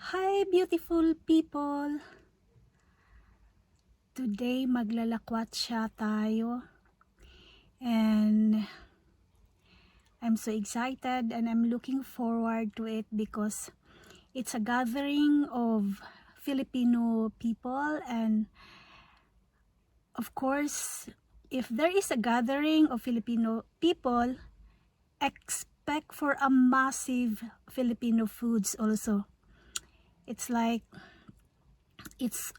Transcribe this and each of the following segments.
Hi beautiful people! Today maglalakwatsa tayo and I'm so excited and I'm looking forward to it because it's a gathering of Filipino people, and of course if there is a gathering of Filipino people, expect for a massive Filipino foods also. It's like it's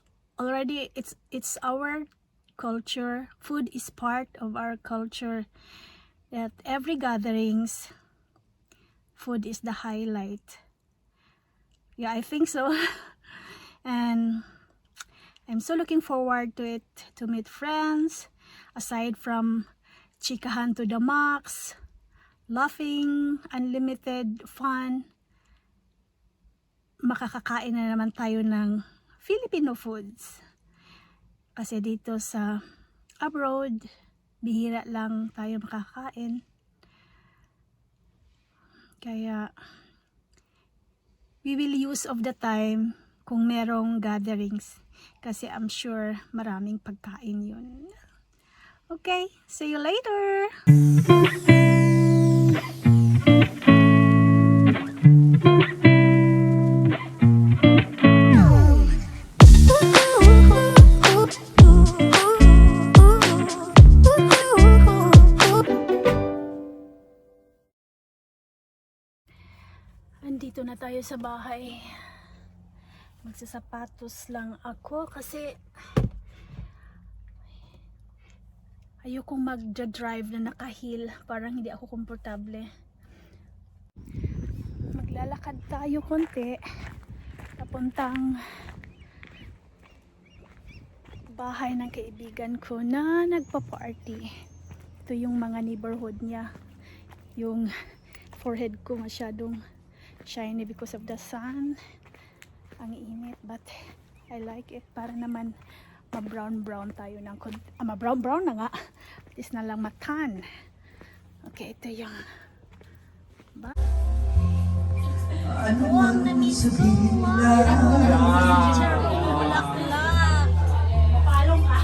our culture. Food is part of our culture, that every gatherings food is the highlight. Yeah, I think so. And I'm so looking forward to it, to meet friends, aside from chikahan to the max, laughing, unlimited fun. Makakakain na naman tayo ng Filipino foods. Kasi dito sa abroad, bihira lang tayo makakain. Kaya we will use of the time kung merong gatherings. Kasi I'm sure maraming pagkain yun. Okay, see you later! Andito na tayo sa bahay. Magsasapatos lang ako kasi ayokong mag-drive na naka-heel. Parang hindi ako komportable. Maglalakad tayo konti papuntang bahay ng kaibigan ko na nagpa-party. Ito yung mga neighborhood niya. Yung forehead ko masyadong shiny because of the sun. Ang init, but I like it. Para naman ma-brown tayo ng ma-brown na nga. At least na lang matan. Okay, ito yung Ano man sabihin nila, bulaklak. Mapalong ka.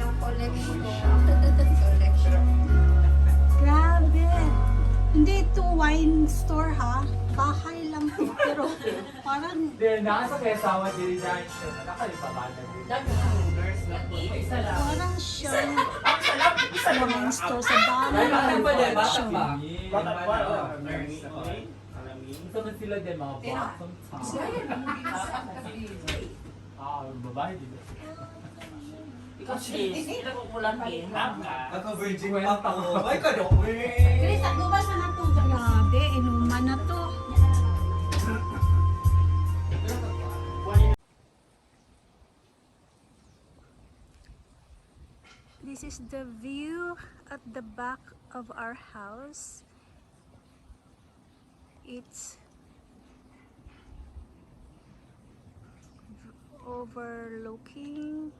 Yung collection. Grabe. Hindi ito wine store ha. Bahay lang to. Pero parang Then, nasa kesawa diri dahil siya na nakalipabatan din. parang siyang wine store sa bahay. Collection. Ito man sila din mga box. Babae din. Ikaw sis, ito ko kulang ako virgin pa ako. Ay, kado Chris, at lubas na nato. Grabe, inuman na to. This is the view at the back of our house. It's overlooking